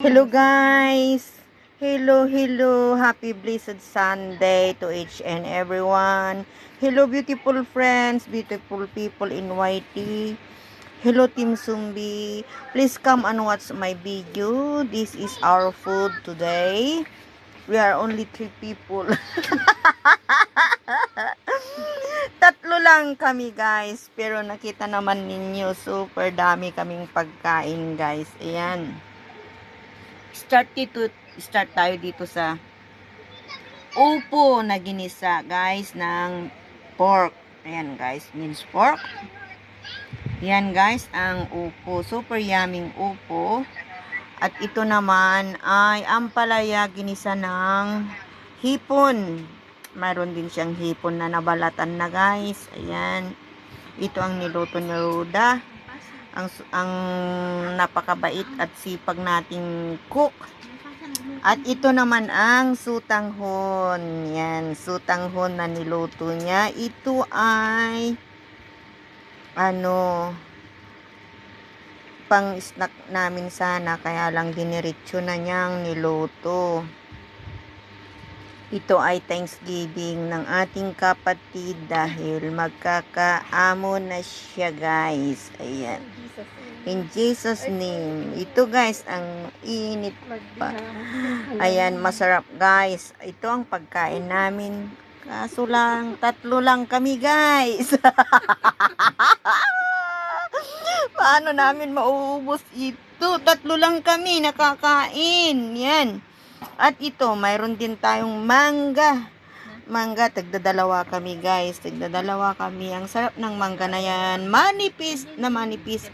Hello guys! Hello! Happy blessed Sunday to each and everyone. Hello beautiful friends, beautiful people in YT. Hello Team Sumbi. Please come and watch my video. This is our food today. We are only 3 people. Tatlo lang kami guys. Pero nakita naman ninyo, super dami kaming pagkain guys. Ayan. Start tayo dito sa upo na ginisa guys ng pork. Ayan guys, minced pork. Yan guys, ang upo. Super yummy upo. At ito naman ay ampalaya ginisa ng hipon. Mayroon din siyang hipon na nabalatan na guys. Ayan. Ito ang niluto ni Ruda. Ang napakabait at sipag nating cook. At ito naman ang sutanghon. Yan, sutanghon na niluto niya. Ito ay pang snack namin sana, kaya lang diniretso na niyang niluto. Ito ay Thanksgiving ng ating kapatid dahil magkakaamo na siya guys. Ayan. In Jesus name. Ito guys, ang init pa. Ayan, masarap guys. Ito ang pagkain namin. Kaso lang, 3 lang kami guys. Paano namin mauubos ito? 3 lang kami nakakain. Yan. At ito, mayroon din tayong mangga. Mangga, tagdadalawa kami guys. Tagdadalawa kami. Ang sarap ng mangga na yan. Manipis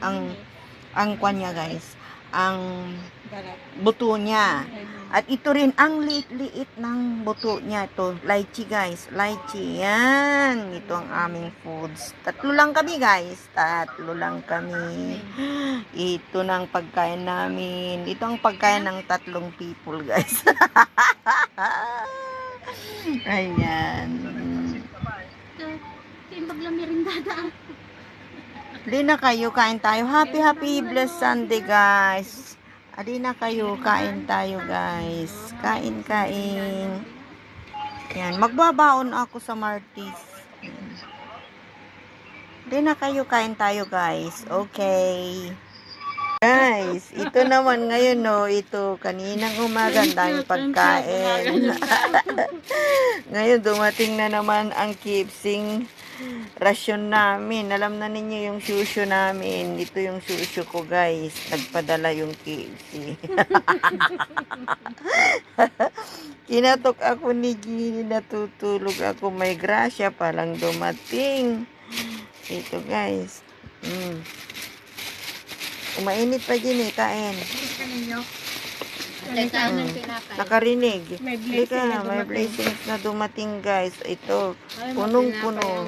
ang kanya guys. Ang buto niya. At ito rin ang liit-liit ng buto niya. Ito, lychee guys. Lychee. Yan. Ito ang aming foods. 3 lang kami guys. 3 lang kami. Ito ng pagkain namin. Ito ang pagkain ng 3 people guys. Ayan. Timbag lang merindada. Di na kayo, kain tayo. Happy blessed Sunday guys. Adi na kayo, kain tayo guys. Kain. Yan, magbabaon ako sa Martis. Di na kayo, kain tayo guys. Okay. Guys, ito naman ngayon no, ito kaninang umaga tayong pagkain. Ngayon dumating na naman ang KFC rasyon namin. Alam na ninyo yung susyo namin. Ito yung susyo ko guys. Nagpadala yung KFC. Kinatok ako ni Gini, natutulog ako. May grasya palang dumating. Ito guys. Umainit pa Gini, kain. Nakarinig. May blessings na dumating guys. Ito, punong-puno.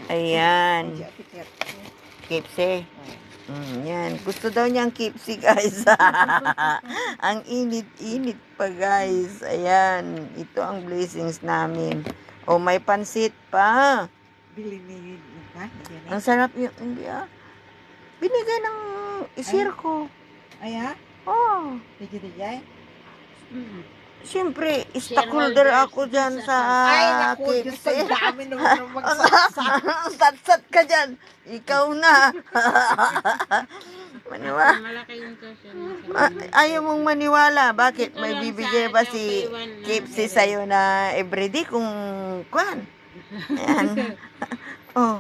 Ayan. Kipsi. Yan. Gusto daw niyang kipsi guys. Ang init-init pa guys. Ayan. Ito ang blessings namin. Oh, may pansit pa. Ang sarap yun. Hindi binigay ng isir ko. Ay, Oh. Dijay? Siyempre, stockholder ako dyan sa Diyos, KFC. ang dami naman magsasat. Sat-sat ka dyan. Ikaw na. Ayaw mong maniwala. Bakit? May bibigay ba si KFC sa'yo na everyday kung kwan? Ayan. Oh.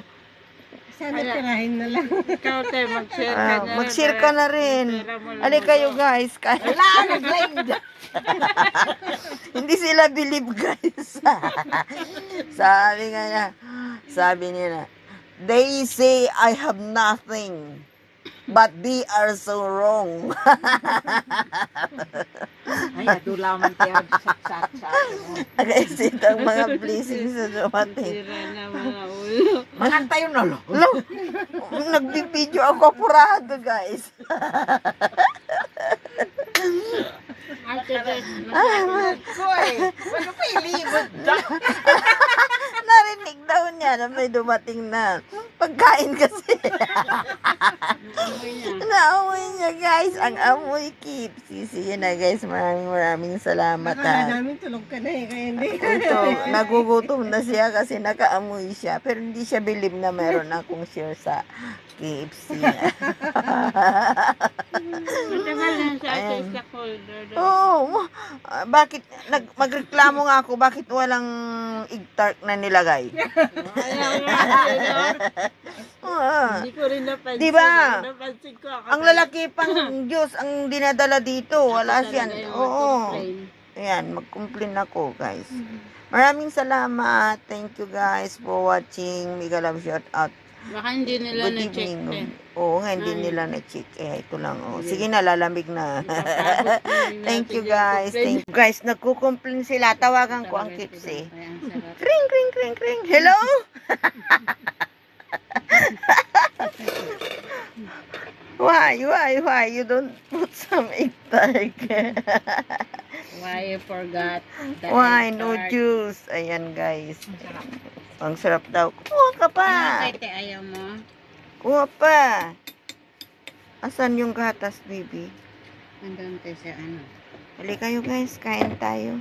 Sana tirahin na lang. Ikaw tayo, mag-share ka na. Mag-share ka na rin. Ali kayo guys. Wala, nag-live dyan. Hindi sila believe guys. Sabi nila, they say I have nothing, but they are so wrong. Ay, adulaman tayo sa Guys, ito ang mga blessings sa dumating. Mga tayo na lo. Lo, nagbibideo ako purado guys. Koy, ano pa ilibot dyan? Narinig daw niya na may dumating na. Pagkain kasi. Amoy niya. Naamoy niya guys. Ang amoy KFC. Yan na guys. Maraming salamat ha. namin tulog ka na kaya hindi. Ito, nagugutom na siya kasi nakaamoy siya. Pero hindi siya believe na meron akong share sa KFC. Matagal na sa atin Ayan. sa folder. Oo. Bakit, magreklamo nga ako, bakit walang egg tart na nilagay? Hindi ko rin napansin. Diba? Napansin ko ako. Ang lalaki pang Diyos ang dinadala dito. Wala siyan. Oo. Ayan, mag-complain ako, guys. Maraming salamat. Thank you, guys, for watching. Mega love shout out. Baka hindi nila Good na-check evening. eh. Oo, nga, hindi Ay. nila na-check. Ito lang. Oh. Sige na, lalamig na. Tapos, Thank you, guys. Thank you, guys. Nagko-complain sila. Tawagan ko ang Kipsi. Kring, kring, kring, kring. Hello? Why? You don't put some egg tart. Why you forgot the Why? egg No tart? juice. Ayan, guys. Ang sarap daw. Kuha ka pa. Bakit ayaw mo? Kuha pa. Asan yung gatas, baby? Andun tayo sa ano. Hali kayo, guys. Kain tayo.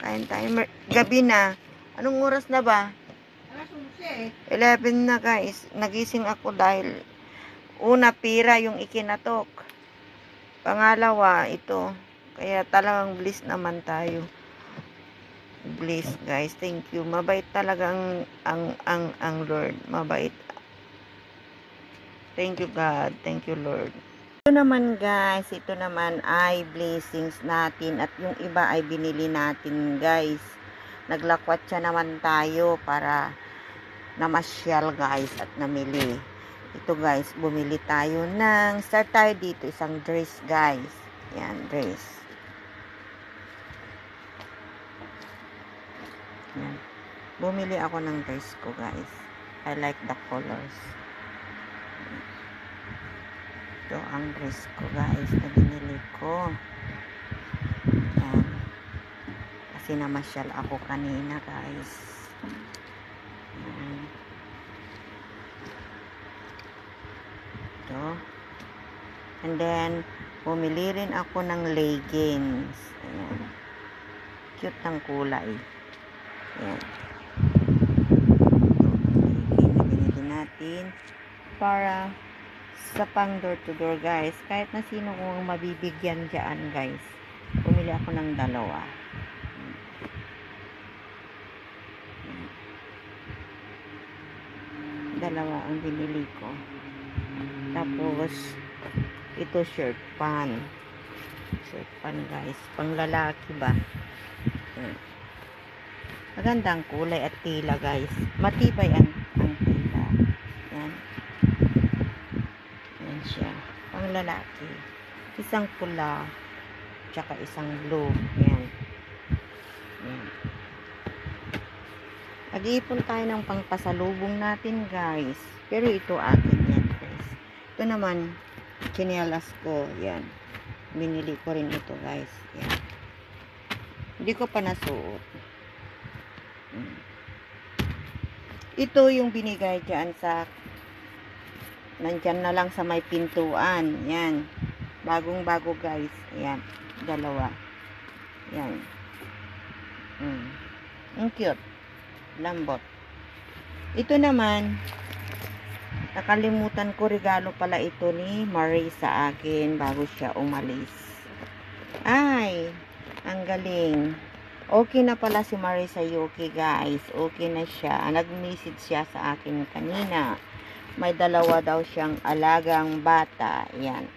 Kain tayo. Gabi na. Anong oras na ba? 11 na, guys. Nagising ako dahil una, pira yung ikinatok. Pangalawa, ito. Kaya talagang bliss naman tayo. Bliss, guys. Thank you. Mabait talaga ang Lord. Mabait. Thank you, God. Thank you, Lord. Ito naman, guys. Ito naman ay blessings natin. At yung iba ay binili natin, guys. Naglakwat siya naman tayo para namasyal, guys, at namili. Ito, guys, bumili tayo ng, start tayo dito, isang dress, guys. Yan, dress. Yan. Bumili ako ng dress ko, guys. I like the colors. Ito ang dress ko, guys, na binili ko. Yan. Kasi namasyal ako kanina, guys. Yan. Ito. And then, bumili rin ako ng leggings. Ayan. Cute ng kulay. Ayan. Ito, legging na binili natin para sa pang door to door, guys. Kahit na sino kung mabibigyan dyan, guys. Bumili ako ng dalawa. Dalawa ang binili ko. Tapos, ito shirt pan. Shirt pan, guys. Pang lalaki ba? Ayan. Magandang kulay at tila, guys. Matibay ang tila. Yan. Yan siya. Pang lalaki. Isang pula. Tsaka isang blue. Yan. Yan. Mag-iipon tayo ng pangpasalubong natin, guys. Pero ito akin yan, guys. Ito naman, chinelas ko. Yan. Binili ko rin ito, guys. Yan. Hindi ko pa nasuot. Ito yung binigay dyan sa, nandyan na lang sa may pintuan. Yan. Bagong-bago, guys. Yan. Dalawa. Yan. Ang cute. Lambot. Ito naman, nakalimutan ko, regalo pala ito ni Marie sa akin bago siya umalis. Ay, ang galing. Okay na pala si Marie sa UK, guys. Okay na siya. Nag-message siya sa akin kanina. May dalawa daw siyang alagang bata. Yan.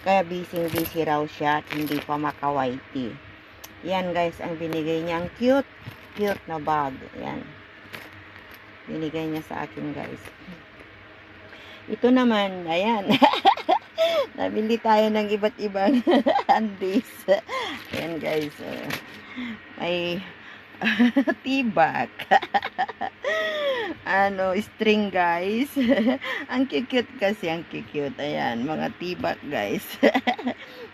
Kaya busy raw siya at hindi pa makawaiti. Yan, guys, ang binigay niya. Ang cute. Cute na bag. Yan. Binigay niya sa akin, guys. Ito naman, ayan. Nabili tayo ng iba't ibang undies. Ayan, guys. May tibak. String, guys. Ang cute kasi, ang cute. Ayan, mga tibak, guys.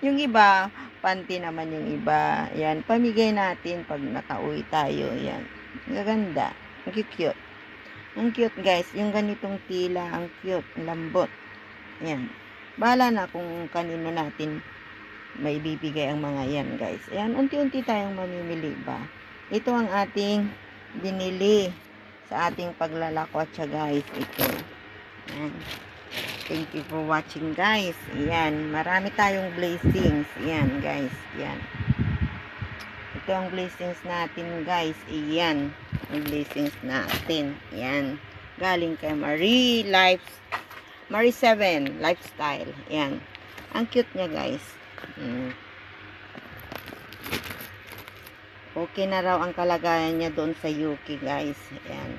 Yung iba, panty naman yung iba. Ayan, pamigay natin pag nakauwi tayo. Ayan, gaganda. Ang cute. Ang cute guys. Yung ganitong tila, ang cute, ang lambot. Ayan. Bahala na kung kanino natin may bibigay ang mga yan guys. Ayan, unti-unti tayong mamimili ba. Ito ang ating binili sa ating paglalakotsa guys. Ito. Ayan. Thank you for watching guys. Ayan, marami tayong blessings. Ayan guys. Ayan. Ito ang blessings natin guys. Ayan. Ang blessings natin. Ayan. Galing kay Marie 7 Lifestyle. Ayan. Ang cute niya guys. Okay na raw ang kalagayan niya doon sa UK guys. Ayan.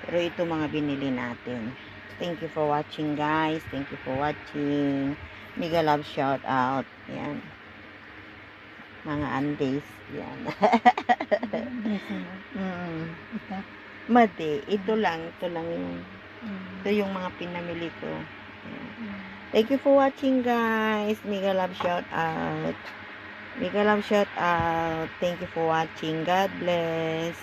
Pero ito mga binili natin. Thank you for watching guys. Thank you for watching. Mega love shout out. Ayan. Mga Andes. Ayan. Madi. Ito lang yung ito yung mga pinamili ko. Ayan. Thank you for watching guys. Mega love shout out. Mega love shout out. Thank you for watching. God bless.